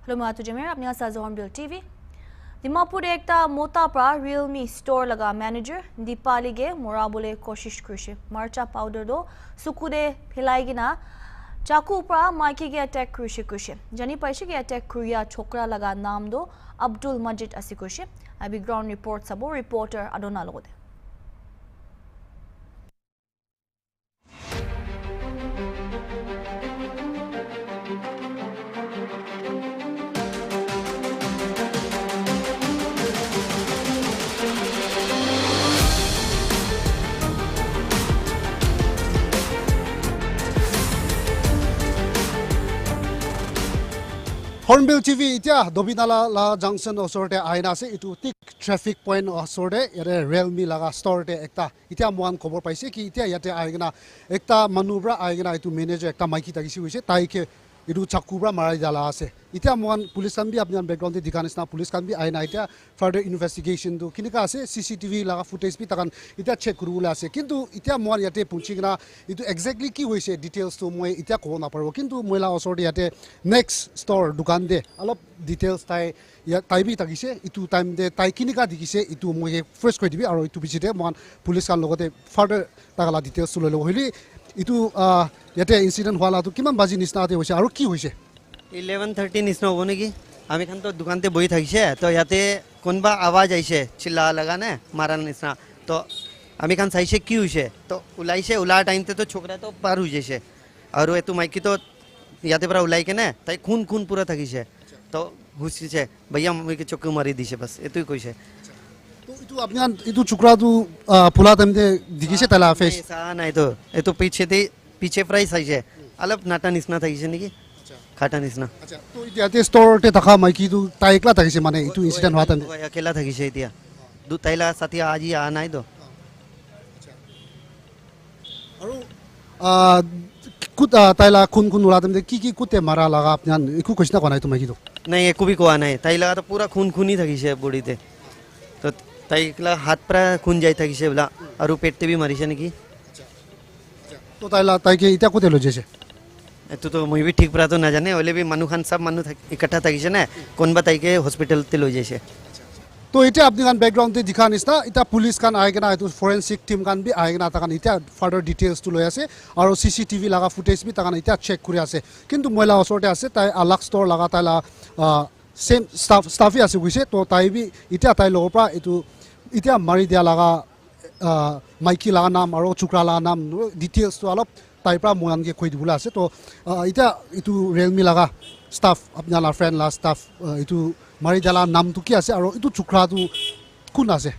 Luma to Jamir, apni asa Hornbilltv. Dimapur ekta mota pra Realme store laga manager Dipali ge morabole koshish kurishi. Marcha powder do sukude philaigina chaku pra maiki ge attack kurishi. Jani paishi ge attack kuriya chokra laga naam do Abdul Majid asikushi. Abi ground report sabo reporter Adona logode. Hornbilltv itia Dobinala la junction osorte aina se itu tik traffic point osorte yare Realme laga store te ekta itia moan khobor paise ki itia yate aigena ekta manubra aigena itu manager ekta maiki tagisi hoise taike itu chakubra marai dala ase itia moan police kan bi apni background te dikanis na police kan bi aina itia further investigation do kinika ase CCTV laga footage bi takan itia check kurula ase kintu itia moan yate punchigna itu exactly ki hoise details to moi itia ko na parbo kintu moila osorte yate next store dukan de alop details tai ya tai bi tagise itu time de tai kinika dikise itu moi first koi dibi aro itu bichite moan police kan logote further tagala details to lo hili itu yate incident hwala to kiman baji nisna ate hoise aro ki hoise 11:30 নিচিনা হ'ব নেকি আমি খান তো দোকানতে বহি থাকিছে তো ইয়াতে কোনবা আওয়াজ আইছে চিল্লা লাগানে মারার নিচিনা তো আমি খান চাইছে কি হৈছে তো ওলাইছে ওলাৰ টাইমতে তো ছোকৰা তো পাৰ হৈ যাইছে আৰু এটো মাইকি তো ইয়াতে পৰা ওলাই কেনে তাই খুন খুন পুৰা থাকিছে তো হুছিছে ভাইয়া মই চকু মাৰি দিছে বাস এটোই কৈছে তো itu apnian itu chukra tu pula tamde dikise tala face সা নাই তো এটো পিছে প্রাইস আইছে অলপ নাটা নিচিনা থাকিছে নেকি খাটা নিচিনা acha to yate store te takha maiki tu tai ekla thakise mane itu incident hwa tamde একেলা থাকিছে এতিয়া দু তাইলা সাথী আজি আ নাই তো aru kut taila khun khun ula tamde ki kutte mara laga apnian iku koshna konai tu maiki tu নাই একো B কোৱা নাই তাইলা তো পুরা খুন খুনি থাকিছে বডিতে তো তাইলা হাত পৰা খুন যাই থাকিছে বলা আৰু পেটতে বি মাৰিছে নেকি to taila taike ita kutte lo jese এটো তো মই বি ঠিক পৰা তো না জানে হলে বি মানুহ খান সব মানুহ ইকঠা থাকিছে না কোনবা তাইকে হসপিটালতে লৈ যাইছে to ita apni kan background te dikha nisna ita police kan aigena itu forensic team kan bi aigena takan ita further details tu loi ase aro CCTV laga footage bi takan ita check kuri ase kintu moila osorte ase tai alak store laga taila same staff ase guise to tai bi ita tai logo pra itu ita mari dia laga maiki laga nam aro chukra laga nam details tu alop tai pra moyan ke khoi dibula ase to ita itu Realme laga staff apna la friend la staff itu mari jala nam tu ki ase aro itu chukra tu kun ase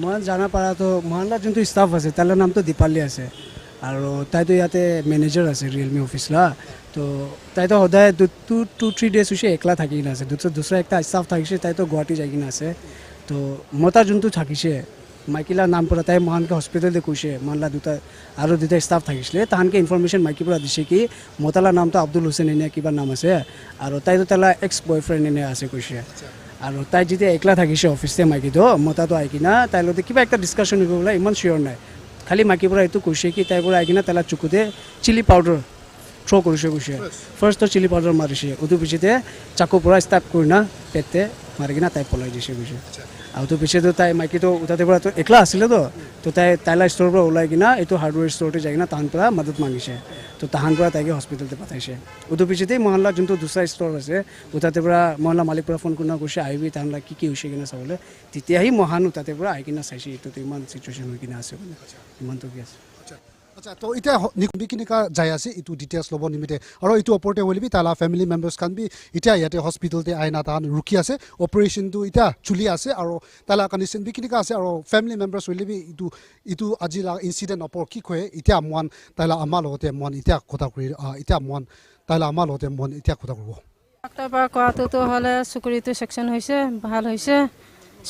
মই জানা পাৰা তো মহল্লা যোনটো staff আছে তাৰ নামটো দীপালি আছে আৰু তাইতো ইয়াতে মেনেজাৰ আছে ৰিয়েলমি অফিচলা তো তাইতো সদায় 2-3 ডেজ হৈছে একলা থাকি কিনে আছে দুসৰা একটা ষ্টাফ থাকিছে তাইতো গুৱাহাটী যাই কিনে আছে তো মতা যোনটো থাকিছে মাইকিলা নাম পৰা তাই মহানকে হস্পিটেলতে কৈছে মহল্লা দুটা আৰু দুটা ষ্টাফ থাকিছিলে তাহানকে ইনফৰমেশ্যন মাইকি পৰা দিছে কি মতালা নামটো আব্দুল হুছেইন এনে কিবা নাম আছে আৰু তাইতো তালা এক্স বয়ফ্ৰেণ্ড এনে আছে কৈছে আৰু তাই যেতিয়া একলা থাকিছে অফিচতে মাইকিটো মতাটো আহি কিনা তাইৰ লগতে কিবা একটা ডিছকাশ্যন হৈ গ'লে ইমান চিয়ৰ নাই খালি মাইকিৰ পৰা এইটো কৈছে কি তাইৰ পৰা আহি কিনা তালা চুকুতে চিলি পাউডাৰ থ্ৰ' কৰিছে কৈছে ফাৰ্ষ্টটো চিলি পাউডাৰ মাৰিছে উটো পিছতে চাকু পৰা ষ্টাৰ্ট কৰি না পেটতে মাৰি কিনা তাই পলাই দিছে কৈছে আৰু তো পিছতে তাই মাইকিটো উঠাতে পৰা তো একলা আছিলে তো তাইলা ষ্ট'ৰৰ পৰা ওলাই কিনা এইটো হাৰ্ডৱেৰ ষ্ট'ৰতে যাই কিনা তাহান পৰা মদত মাগিছে তো তাহান পৰা তাইকে হস্পিটেলতে পঠাইছে উটো পিছতে মহল্লা যোনটো দুসৰা ষ্ট'ৰ আছে উঠাতে পৰা মহল্লা মালিক পৰা ফোন কৰিনা কৈছে আহিবি তাহানলা কি হৈছে কিনা চাবলৈ তেতিয়াহি মহান উঠাতে পৰা আহি কিনা চাইছে এইটো ইমান চিটুৱেশ্যন হৈ কিনা আছে বোলে ইমানটো কি আছে acha to ita nikinika jai ase itu details lobo nimite aro itu oporte holibi tala family members kan bi ita yate hospital te aina tan ruki ase operation tu ita chuli ase aro tala condition bi kinika ase aro family members holibi itu ajila incident opor ki khoe ita amwan tala amal hote mon ita kota kuri ita mon tala amal hote mon ita kota kurbo doctor পা কোৱাটো তো হলে সুকুৰিটো section হৈছে ভাল হৈছে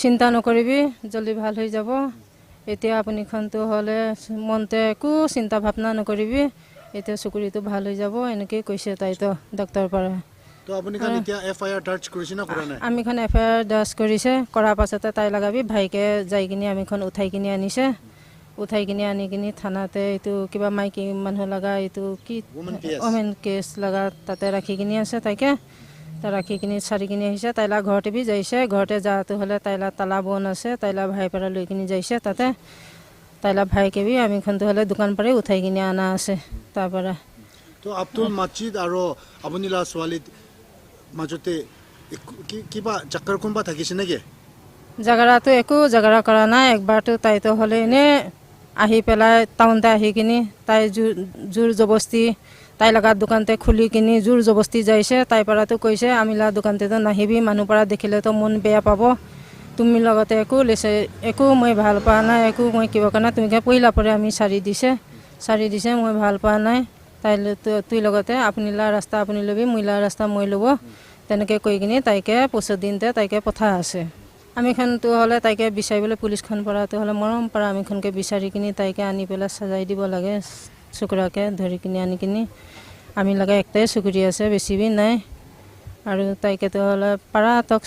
চিন্তা নকৰিবি জলদি ভাল হৈ যাব এতিয়া আপুনি খনটো হলে মনতে একো চিন্তা ভাবনা নকৰিবি এতিয়া সুকুৰিটো ভাল হৈ যাব এনেকৈ কৈছে তাইতো ডাক্তাৰ পৰা তো আপুনি kan এতিয়া FIR dर्ज কৰিছে না কৰা নাই আমি খন FIR dर्ज কৰিছে কৰাৰ পাছতে তাই লগাবি ভাইকে যাই কিনি আমি খন উঠাই কিনি আনিছে উঠাই কিনি আনি কিনি থানাতে এইটো কিবা মাইকি মানুহ লগা এইটো কি ওমেন কেছ লগা তাতে ৰাখি কিনি আছে তাইকে ৰাখি কিনি চাৰি কিনি আহিছে তাইলা ঘৰতে বি যাইছে ঘৰতে যাওঁতে হ'লে তাইলা তালা বন আছে তাইলা ভাই পৰা লৈ কিনি যাইছে তাতে তাইলা ভাইকে বি আমি খন্তু হ'লে দোকান পৰাই উঠাই কিনি অনা আছে তাৰ পৰা তো আব্দুল মাজিদ আৰু আপুনিলা ছোৱালীত মাজতে কিবা জাগাৰ কোনবা থাকিছে নেকি জাগাৰাটো একো জাগাৰা কৰা নাই একবাৰটো তাইতো হ'লে এনে আহি পেলাই টাউনতে আহি কিনি তাই জোৰ জবস্তি তাই লগাত দোকানতে খুলি কিনি জোৰ জবস্তি যাইছে তাই পৰাতো কৈছে আমিলা দোকানতেতো নাহিবি মানুহ পৰা দেখিলেতো মন বেয়া পাব তুমি লগতে একো লৈছে একো মই ভাল পোৱা নাই একো মই কিবা কাৰণে তুমি পহিলা পৰে আমি চাৰি দিছে মই ভাল পোৱা নাই তাই তুই লগতে আপুনিলা ৰাস্তা আপুনি ল'বি মহিলা ৰাস্তা মই ল'ব তেনেকৈ কৈ কিনি তাইকে 25 দিনতে তাইকে পঠা আছে আমিখনতো হ'লে তাইকে বিচাৰিবলৈ পুলিচখন পৰাটো হ'লে মৰম পৰা আমিখনকে বিচাৰি কিনি তাইকে আনি পেলাই সাজাই দিব লাগে চুকুৰাকে ধৰি কিনি আনি কিনি আমি লাগে একটাই চুকুৰি আছে বেছি বি নাই আৰু তাইকেতো হ'লে পাৰা তক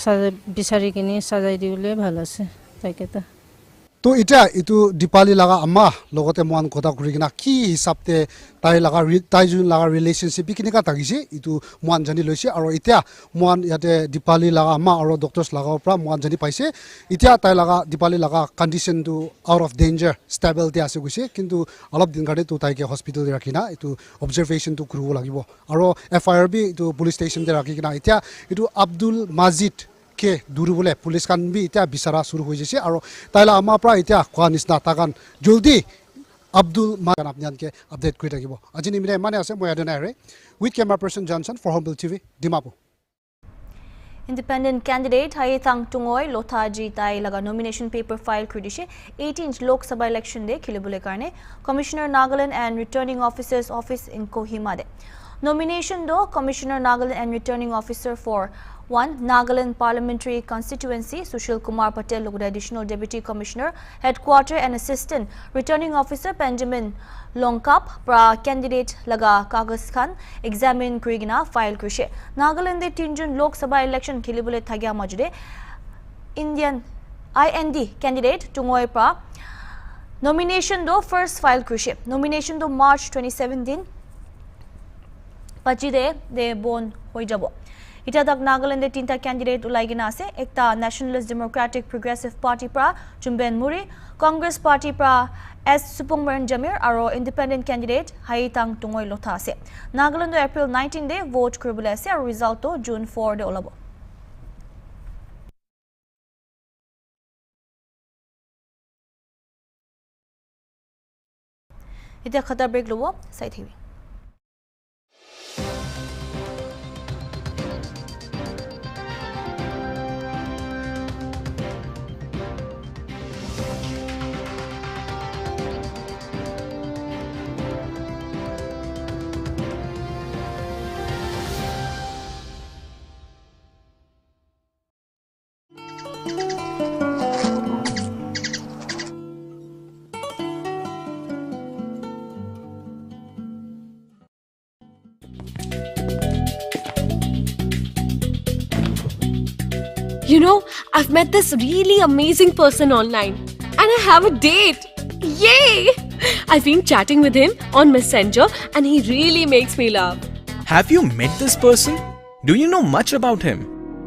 বিচাৰি কিনি সাজাই দিবলৈ ভাল আছে তাইকেতো তো এটা ইটো দীপালি লাগা আম্মা লগতে মন কথা কৰি কিনা কি হিচাপতে তাই যোন লাগা ৰিলেশ্যনশ্বিপ কেনেকা থাকিছে ইটো মন জানি লৈছে আৰু এতিয়া মন ইয়াতে দীপালি লাগা আম্মা আৰু ডক্টৰছ লাগাৰ পৰা মন জানি পাইছে এতিয়া তাই লাগা দীপালি লাগা কণ্ডিশ্যনটো আউট অফ ডেঞ্জাৰ ষ্টেবিলিটি আছে গৈছে কিন্তু অলপ দিন কাৰণে তো তাইকে হস্পিটেল ৰাখি না এইটো অবজাৰভেশ্যনটো কৰিব লাগিব আৰু FIR বি এইটো পুলিচ ষ্টেচনতে ৰাখি কিনা এতিয়া এইটো আব্দুল মাজিদ কে দূৰবলে পুলিচ খান বি এতিয়া বিচাৰা শুরু হৈ গৈছে আৰু তাইলা আমাৰ পৰা এতিয়া কোৱা নিচিনা তাকান জলদি আব্দুল মাগান আপোনালোকে আপডেট কৰি থাকিব আজি নিমিলে মানে আছে মই আদনাৰে with camera person Johnson for Hornbill TV Dimapur Independent candidate Hayetang Tungoy Lothaji Tai laga nomination paper file kurdishe 18th Lok Sabha election day khilibule karne Commissioner Nagaland and Returning Officers Office in Kohima de nomination do Commissioner Nagaland and Returning Officer for 1. Nagaland Parliamentary Constituency Sushil Kumar Patel Lugda Additional Deputy Commissioner Headquarter and Assistant Returning Officer Benjamin Longkap pra candidate laga Kagas Khan examine Krigina file Krishe Nagaland de 3 June Lok Sabha election khilibule thagya majude Indian IND candidate Tungoy pra nomination do first file Krishe nomination do March 2017 pachide de bon hoi jabo Ita tak Nagaland de tinta candidate ulai gina ase ekta Nationalist Democratic Progressive Party pra Chumben Muri Congress Party pra S Supungmaran Jamir aro independent candidate Hayetang Tungoy Lotha ase Nagaland do April 19 de vote kribule ase aro result to June 4 de olabo Ita khatar break lobo sai thibi You know, I've met this really amazing person online and I have a date. Yay! I've been chatting with him on Messenger and he really makes me laugh. Have you met this person? Do you know much about him?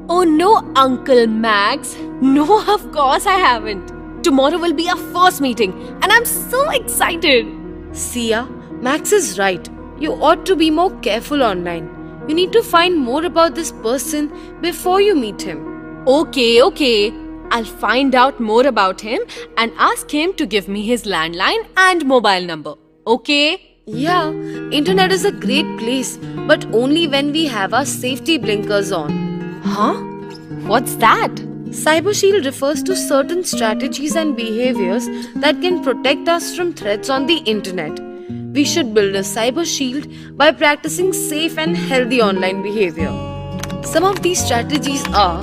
Oh no, Uncle Max. No, of course I haven't. Tomorrow will be our first meeting and I'm so excited. Sia, Max is right. You ought to be more careful online. You need to find more about this person before you meet him. Okay. I'll find out more about him and ask him to give me his landline and mobile number. Okay? Yeah, internet is a great place, but only when we have our safety blinkers on. Huh? What's that? Cyber Shield refers to certain strategies and behaviors that can protect us from threats on the internet. We should build a cyber shield by practicing safe and healthy online behavior. Some of these strategies are: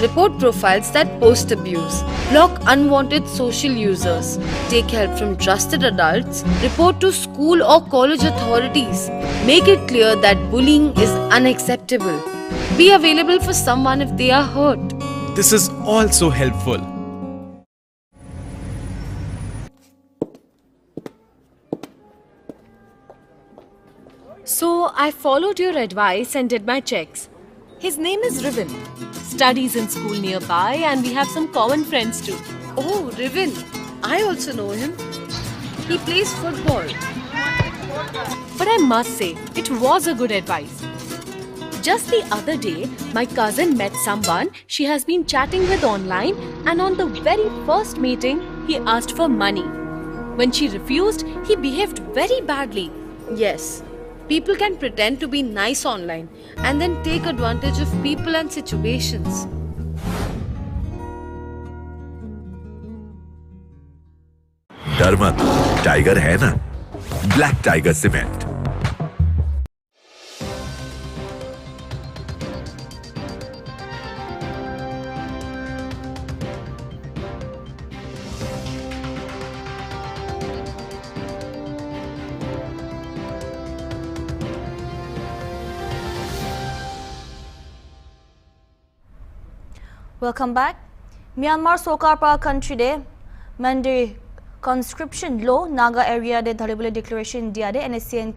report profiles that post abuse, block unwanted social users, take help from trusted adults, report to school or college authorities, make it clear that bullying is unacceptable, be available for someone if they are hurt. This is also helpful. So I followed your advice and did my checks. His name is Riven. Studies in school nearby, and we have some common friends too. Oh, Riven. I also know him. He plays football. But I must say, it was a good advice. Just the other day, my cousin met someone she has been chatting with online, and on the very first meeting, he asked for money. When she refused, he behaved very badly. Yes, people can pretend to be nice online and then take advantage of people and situations. डर मत, tiger है ना, black tiger cement. Welcome back. Myanmar Sokar pa country de mandiri conscription law Naga area de dhalibule declaration dia de NSCN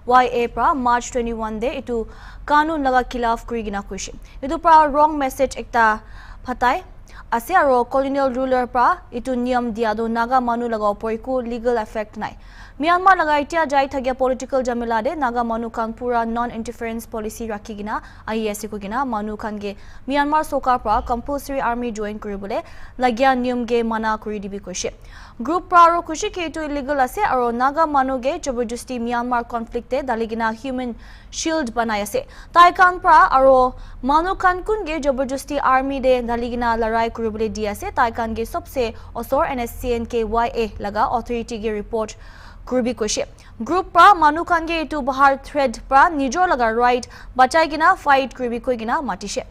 YA pra March 21 de itu kanun laga khilaf kuri gina kuishi. Itu pra wrong message ekta phatai ase aro colonial ruler pra itu niyam dia do Naga manu laga oporiku legal effect nai. Myanmar laga itia jai thagia political jamila de Naga manu kan pura non interference policy rakhi gina IES ko gina manu kan ge Myanmar Sokar pra compulsory army join kuribole lagya niyam ge mana kuri dibi koishe. Group pra ro kushi ke itu illegal ase aro Naga manu ge joborjusti Myanmar conflict te daligina human shield banai ase. Tai kan pra aro manu kan kun ge joborjusti army de daligina larai kuribole di ase. Tai kan ge sobse osor NSCN YA laga authority ge report Kurbi Koshe. Group pra manu kange itu bahar thread pra nijor laga right bachai gina fight kurbi koi gina matishe.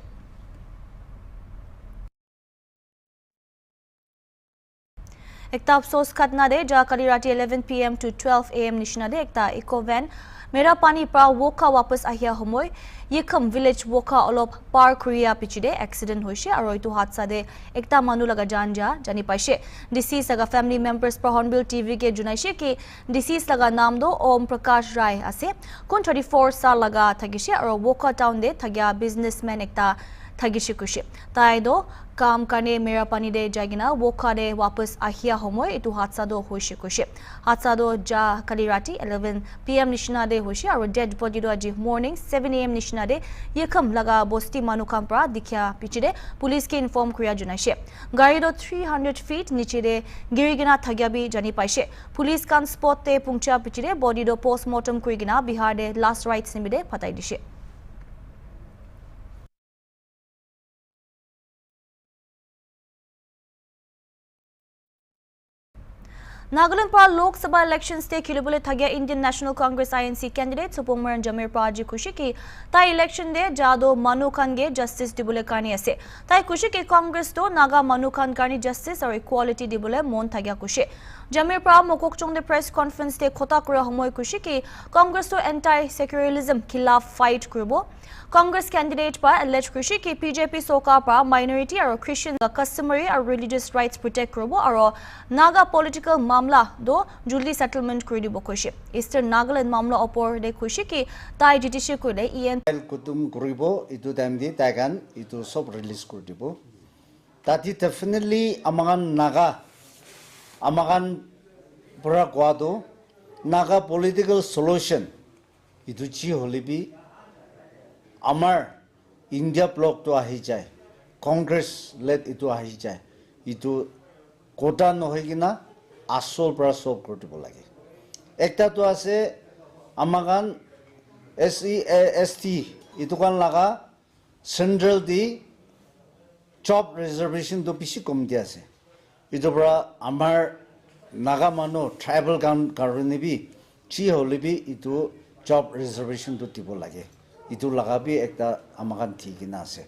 Ekta afsos khatna de ja kali rati 11 PM to 12 AM nishna de ekta eco van mera pani pra woka wapas ahia homoy Yekham village woka olop par Korea pichide accident hoishe aro itu hatsa de ekta manu laga janja jani paishe. Deceased laga family members pra Hornbilltv ke junaishe ki deceased laga naam do Om Prakash Rai ase kun 34 sal laga thagishe aro woka town de thagya businessman ekta thagishe kushe. Tai do काम करने मेरा पानी दे जागिना वो खाने वापस आहिया होमोय इतु हादसा दो होशे कुशे हादसा दो जा कली राती 11 PM निशना दे होशे और डेड बॉडी दो आज मॉर्निंग 7 AM निशना दे यकम लगा बोस्ती मानुकाम प्रा दिखया पिचिदे पुलिस के इन्फॉर्म कुरिया जुनाइशे गाड़ी दो 300 फीट नीचे दे गिरिगिना थग्या भी जानी पाइशे पुलिस कान स्पॉट ते पुंगचा पिचिदे बॉडी दो पोस्टमार्टम कुरिगिना बिहार दे लास्ट राइट्स निमिदे फताई दिशे Nagaland pra Lok Sabha elections te khilibole thagya Indian National Congress INC candidate Supongmaran Jamir Praji kushi ki tai election de jado Manu Khan ge justice dibole kani ase tai kushi ki Congress to Naga Manu Khan kani justice or equality dibole mon thagya kushi Jamir Pra Mokokchong de press conference te khota kura homoy kushi ki Congress to anti secularism khilaf fight kuribo Congress candidate pa alleged kushi ki BJP Sokar pra minority or Christian customary or religious rights protect kuribo aro Naga political मामला दो जुल्दी settlement करि दिबो खुशी eastern Nagaland मामला ओपर दे खुशी की ताई जिटिसे कोले ईएन कुतुम करिबो इतु टाइम दि तागान इतु सब रिलीज कर दिबो ताति डेफिनेटली अमागान नागा अमागान पुरा क्वादो नागा पॉलिटिकल सॉल्यूशन इतु ची होलिबी अमर इंडिया ब्लॉक तो आही जाय कांग्रेस लेड इतु आही जाय इतु कोटा नहोयगिना आसल पर सॉल्व कर दिबो लागे एकटा तो आसे अमागान SEST इतुकान लगा सेंट्रल दी जॉब रिजर्वेशन तो पिसी कम दिया से इतुबरा आमार नागा मानो ट्राइबल कान कारणे भी ची होले भी इतु जॉब रिजर्वेशन तो दिबो लागे इतु लगा भी एकटा अमागान ठीकिना से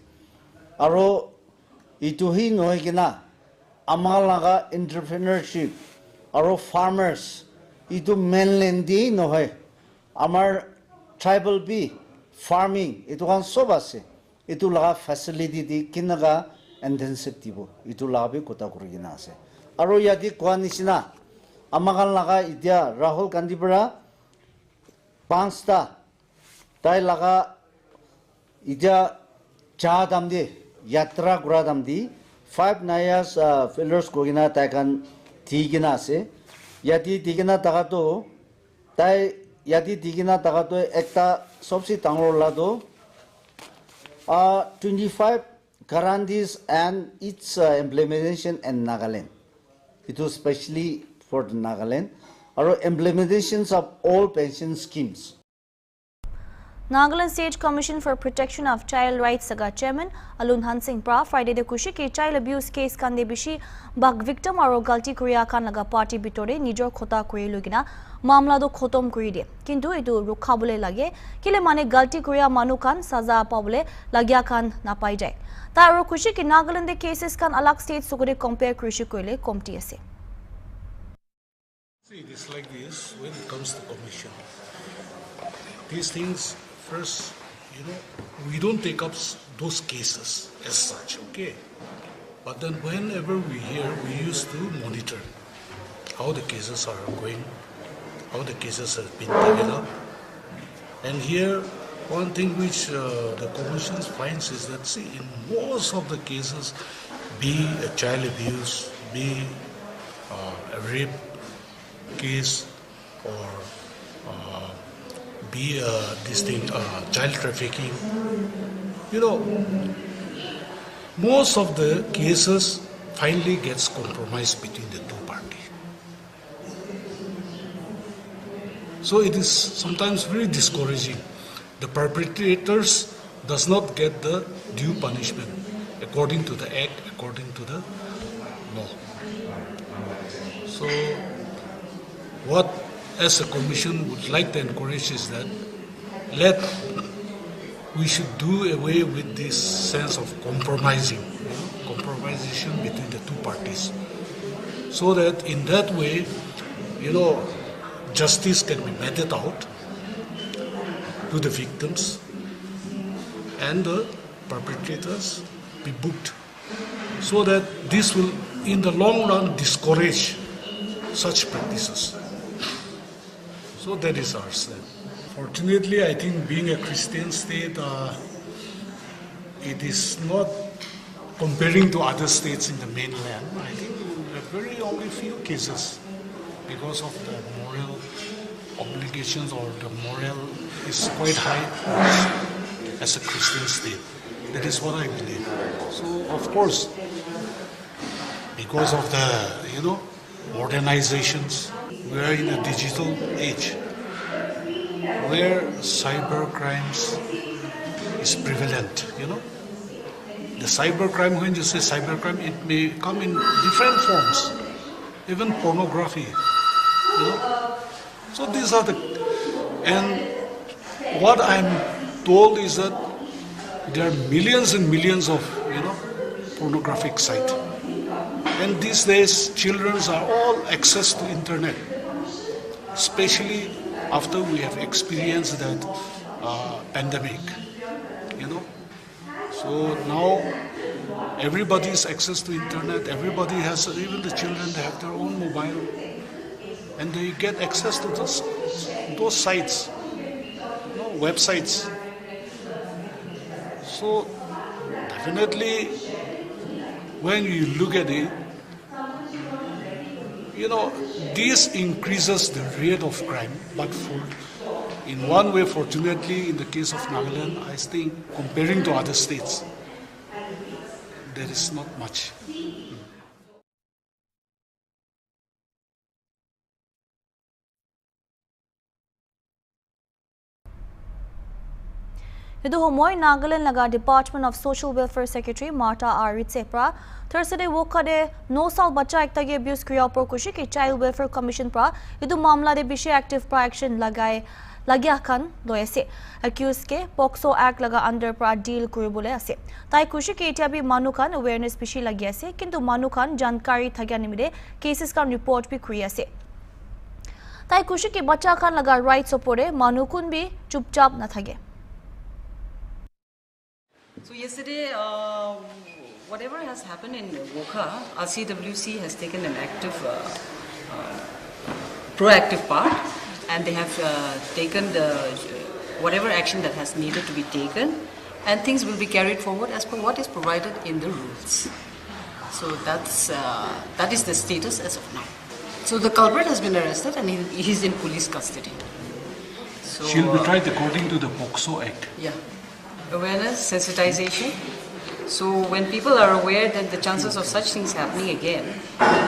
आरो इतु ही नहोयगिना अमागान लगा एंटरप्रेन्योरशिप और फार्मर्स इतु मेनलैंड दी नहय आमार ट्राइबल भी फार्मिंग इतु कान सब आसे इतु लगा फैसिलिटी दी किनगा इंटेंसिव दिबो इतु लगा भी कोता करिगिना आसे आरो यादि कोआ निसिना आमागान लगा इदिया राहुल गांधी बरा पांचटा ताई लगा इदिया cha damdi yatra gura damdi 5 nayas fillers kogina taikan tigina ase yati tigina tagato tai yati tigina tagato ekta sobsi tangro lado 25 guarantees and its implementation in Nagaland. It was specially for the Nagaland or implementations of all pension schemes. Nagaland State Commission for Protection of Child Rights Saga Chairman Alun Han Singh Pra Friday de kushi ke child abuse case kan de bishi bag victim aro galti kriya kan laga party bitore nijor khota kuri lugina mamla do khotom kuri de kintu etu rukhabole lage kile mane galti kriya manu kan saza pawle lagya kan napai jai ta aro kushi ke Nagaland de cases kan alag state sugure compare krishi koile komti ase. See, it is like this when it comes to commission. These things, first, we don't take up those cases as such, okay? But then whenever we hear, we used to monitor how the cases are going, how the cases have been taken up. And here, one thing which the commission finds is that, see, in most of the cases, be a child abuse, be a rape case, or be this thing, child trafficking, most of the cases finally gets compromised between the two parties. So it is sometimes very discouraging. The perpetrators does not get the due punishment according to the act, according to the law. So what as a commission would like to encourage is that we should do away with this sense of compromisation between the two parties, so that in that way, justice can be meted out to the victims and the perpetrators be booked, so that this will in the long run discourage such practices. So that is our stand. Fortunately, I think being a Christian state, it is not comparing to other states in the mainland. I think there are very only few cases because of the moral obligations, or the moral is quite high as a Christian state. That is what I believe. So of course, because of the modernizations, we are in a digital age where cyber crimes is prevalent. The cyber crime, when you say cyber crime, it may come in different forms, even pornography. So these are and what I'm told is that there are millions and millions of pornographic sites. And these days, children are all access to internet, especially after we have experienced that pandemic. So now everybody has access to internet. Everybody has, even the children, they have their own mobile, and they get access to those sites, websites. So definitely, when you look at it, this increases the rate of crime, but in one way, fortunately, in the case of Nagaland, I think, comparing to other states, there is not much. Idu homoy Nagaland laga Department of Social Welfare Secretary Marta R. Ritse Thursday wokade 9 saal bacha ekta ge abuse kriya por kushi ke Child Welfare Commission pra idu mamla de bishi active pra action lagya khan loyase accused ke POCSO Act laga under pra deal kuribole ase tai kushi ke etia bi manu khan awareness bishi lagi ase kintu manu khan jankari thagya nimide cases kan report bi kuri ase tai kushi ke bacha khan laga rights opore manu kun bi chupchap na thage. So yesterday, whatever has happened in Wokha, RCWC has taken an active, proactive part, and they have taken whatever action that has needed to be taken, and things will be carried forward as per what is provided in the rules. So that is the status as of now. So the culprit has been arrested and he is in police custody. So, She'll be tried according to the POCSO Act. Yeah. Awareness, sensitization. So when people are aware, then the chances of such things happening again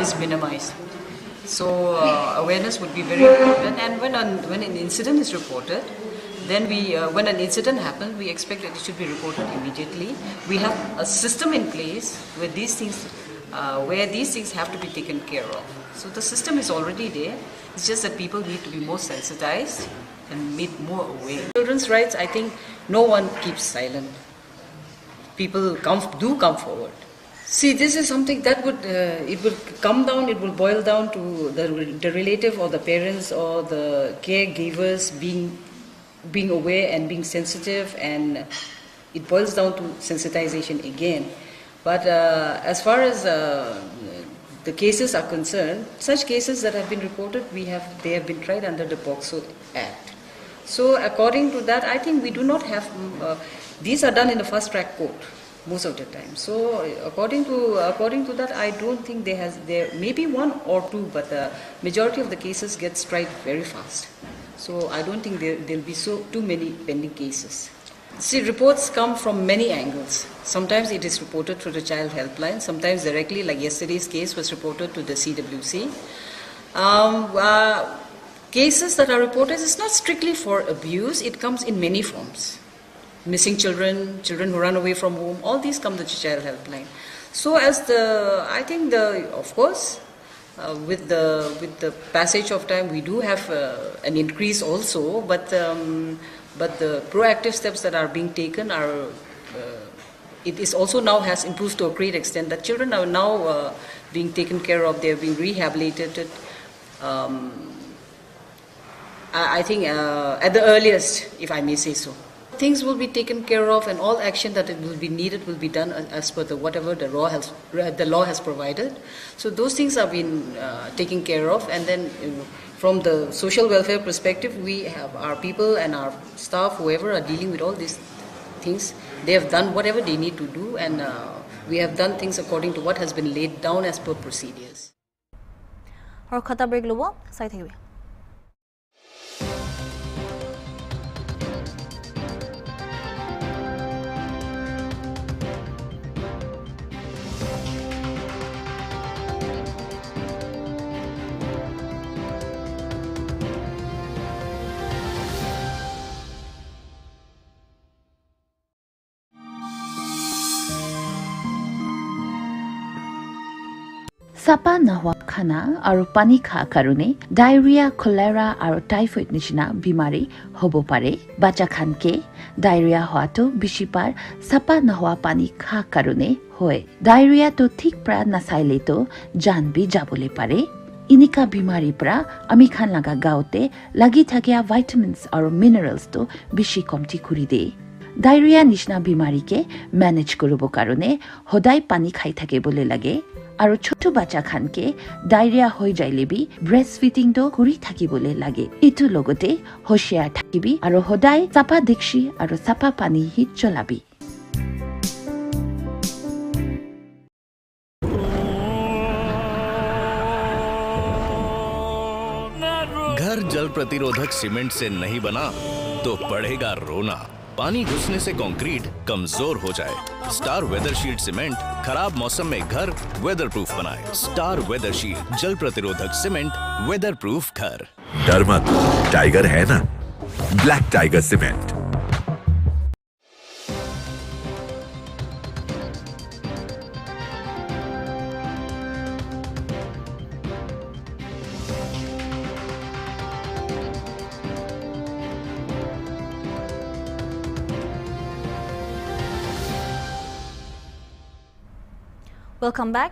is minimized. So awareness would be very important. And when an incident is reported, then when an incident happens, we expect that it should be reported immediately. We have a system in place where these things have to be taken care of. So the system is already there. It's just that people need to be more sensitized and made more aware. Children's rights, I think no one keeps silent. People do come forward. See, this is something that it will boil down to the relative or the parents or the caregivers being aware and being sensitive, and it boils down to sensitization again. But as far as the cases are concerned, such cases that have been reported, they have been tried under the POCSO Act. So according to that, I think we do not have, these are done in the fast track court most of the time. So according to that, I don't think there may be one or two, but the majority of the cases gets tried very fast. So I don't think there'll be too many pending cases. See, reports come from many angles. Sometimes it is reported through the child helpline, sometimes directly, like yesterday's case was reported to the CWC. Cases that are reported is not strictly for abuse, it comes in many forms. Missing children, children who run away from home, all these come to the child helpline. So of course, with the passage of time, we do have an increase also, but the proactive steps that are being taken it is also now has improved to a great extent that children are now being taken care of, they are being rehabilitated. I think at the earliest, if I may say so. Things will be taken care of, and all action that it will be needed will be done as per whatever the law has provided. So those things have been taken care of, and then from the social welfare perspective, we have our people and our staff, whoever are dealing with all these things, they have done whatever they need to do, and we have done things according to what has been laid down as per procedures. Our khata break lobo, sai thaiwe. চাপা নহোৱা খানা আৰু পানী খোৱা কাৰণে diarrhoea, cholera আৰু typhoid নিচিনা বেমাৰী হ'ব পাৰে। বাচ্চা খানকে ডায়েৰিয়া হোৱাটো বেছিভাগ চাপা নহোৱা পানী খোৱা কাৰণে হয়। ডায়েৰিয়াটো ঠিক পৰা নাচাইলেতো জান বি যাবলৈ পাৰে। এনেকা বেমাৰীৰ পৰা আমি খান লগা গাঁৱতে লাগি থকা ভাইটামিনছ আৰু মিনাৰেলছটো বেছি কমটি কৰি দিয়ে। ডায়েৰিয়া নিচিনা বেমাৰীকে মেনেজ কৰিব কাৰণে সদায় পানী খাই থাকিবলৈ লাগে। আৰু ছোট বাচ্চা খানকে ডায়েৰিয়া হৈ যাইলেবি ব্ৰেষ্ট ফিডিংটো কৰি থাকিবলৈ লাগে। এইটো লগতে হুঁচিয়াৰ থাকিবি আৰু সদায় চাপা দেখি আৰু চাপা পানী হিট চলাবি। घर जल प्रतिरोधक सीमेंट से नहीं बना तो पड़ेगा रोना। पानी घुसने से कंक्रीट कमजोर हो जाए। स्टार वेदर शील्ड सीमेंट खराब मौसम में घर वेदर प्रूफ बनाए। स्टार वेदर शील्ड जल प्रतिरोधक सीमेंट, वेदर प्रूफ घर। डर मत, टाइगर है ना, black tiger cement. Welcome back.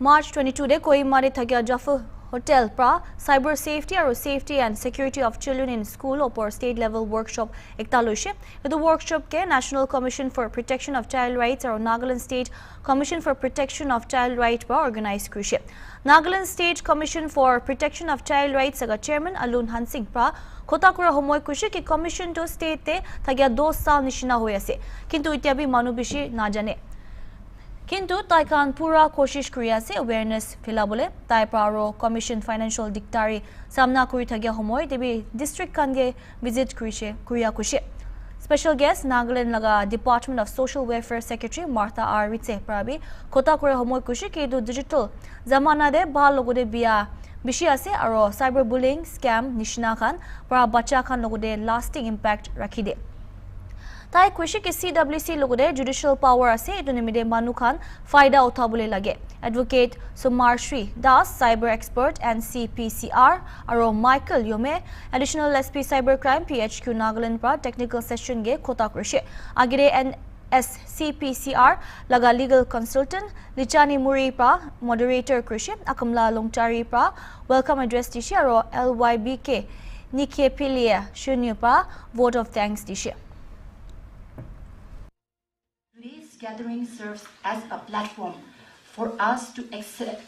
March 22 de koi mari thagya jafu hotel pra cyber safety or safety and security of children in school or state level workshop ekta loise. The workshop ke National Commission for Protection of Child Rights or Nagaland State Commission for Protection of Child Rights pra organize krishe. Nagaland State Commission for Protection of Child Rights aga chairman Alun Hansing pra Kota kura homoy kushe ki commission to state te thagia 2 saal nishina hoy ase kintu itia bi manu bishi na jane kintu tai kan pura koshish kuri ase awareness philabole tai paro commission financial dictary samna kuri thagia homoy debi district kange visit kuriya kushe. Special guest Nagaland laga Department of Social Welfare Secretary Martha R. Ritse prabi kota kura homoy kushe ki do digital zamana de ba logode biya bishi ase aro cyberbullying scam nishina khan para bacha khan logode lasting impact rakhide tai kushi ki CWC logode judicial power ase etu nimide manu khan faida uthabole lage. Advocate Sumarshri Das cyber expert and CPCR aro Michael Yome additional SP cybercrime PHQ Nagaland pra technical session ge khota krishe agire and SCPCR laga legal consultant Lichani Muri pra moderator krishe Akamla Longchari pra welcome address dishe aro LYBK Nike Pilia Shunya pra vote of thanks dishe. Today's gathering serves as a platform for us to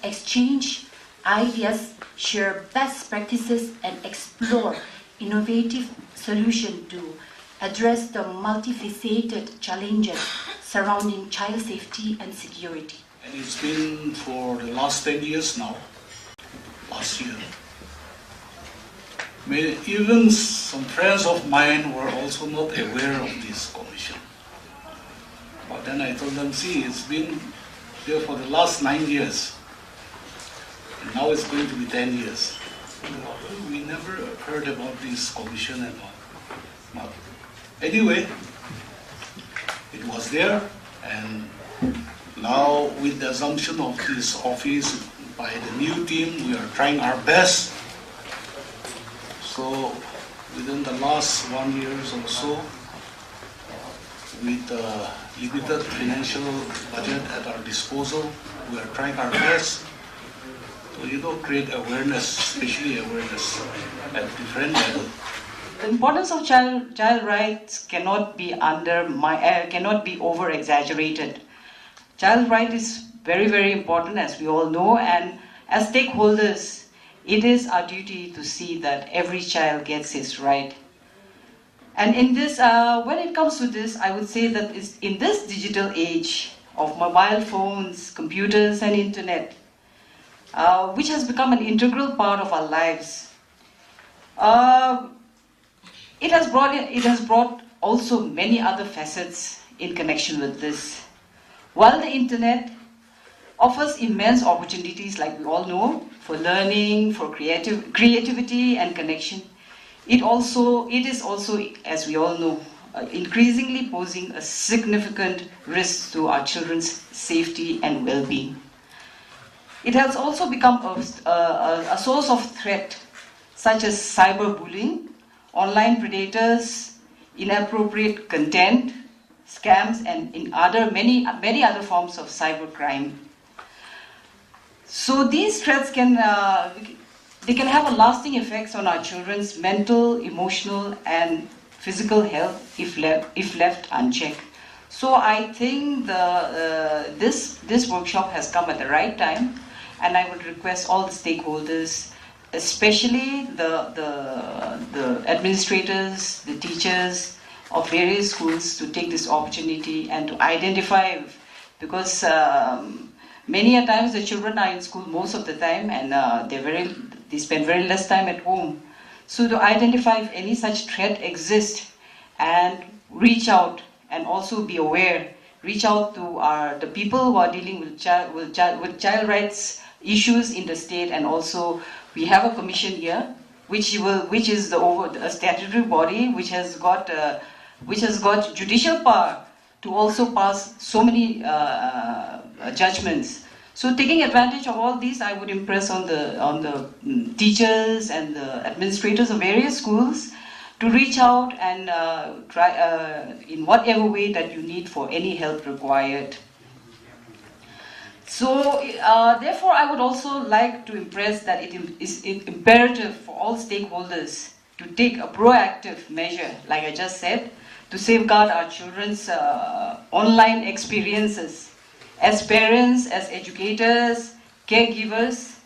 exchange ideas, share best practices and explore innovative solutions to address the multifaceted challenges surrounding child safety and security. And it's been for the last 10 years now, last year. Even some friends of mine were also not aware of this commission. But then I told them, see, it's been there for the last 9 years. And now it's going to be 10 years. We never heard about this commission and all. But anyway, it was there, and now with the assumption of this office by the new team, we are trying our best. So within the last 1 year or so, with limited financial budget at our disposal, we are trying our best to create awareness, especially awareness at different levels. The importance of child rights cannot be cannot be over exaggerated. Child right is very, very important, as we all know, and as stakeholders, it is our duty to see that every child gets his right. And in this, when it comes to this, I would say that in this digital age of mobile phones, computers, and internet, which has become an integral part of our lives, it has brought also many other facets in connection with this. While the internet offers immense opportunities, like we all know, for learning, for creativity and connection, it is also, as we all know, increasingly posing a significant risk to our children's safety and well-being. It has also become a source of threat, such as cyberbullying, online predators, inappropriate content, scams, and in many other forms of cybercrime. So these threats can have a lasting effects on our children's mental, emotional, and physical health if left unchecked. So I think this workshop has come at the right time, and I would request all the stakeholders, especially the administrators, the teachers of various schools, to take this opportunity and to identify, because many a times the children are in school most of the time, and they spend very less time at home. So to identify if any such threat exists and reach out, and also be aware, reach out to the people who are dealing with child rights issues in the state. And also we have a commission here, which is a statutory body which has got judicial power to also pass so many judgments. So taking advantage of all these, I would impress on the teachers and the administrators of various schools to reach out and try in whatever way that you need for any help required. So, therefore, I would also like to impress that it is imperative for all stakeholders to take a proactive measure, like I just said, to safeguard our children's online experiences. As parents, as educators, caregivers,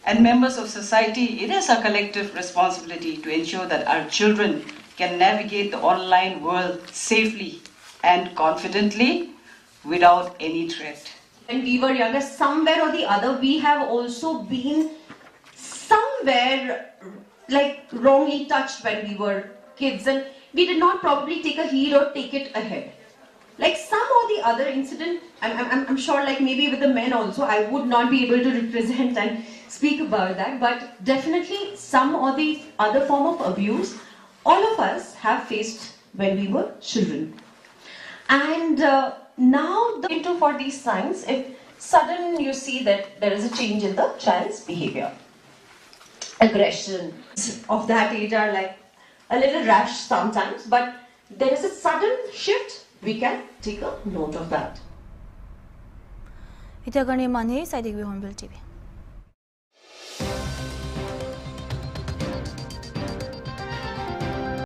and members of society, it is our collective responsibility to ensure that our children can navigate the online world safely and confidently without any threat. When we were younger, somewhere or the other, we have also been somewhere like wrongly touched when we were kids, and we did not probably take a heed or take it ahead. Like some or the other incident, I'm sure like maybe with the men also, I would not be able to represent and speak about that, but definitely some or the other form of abuse, all of us have faced when we were children. And now into for these signs, if sudden you see that there is a change in the child's behavior, aggression of that age are like a little rash sometimes, but there is a sudden shift, we can take a note of that. Ita gani manhi Hornbill TV.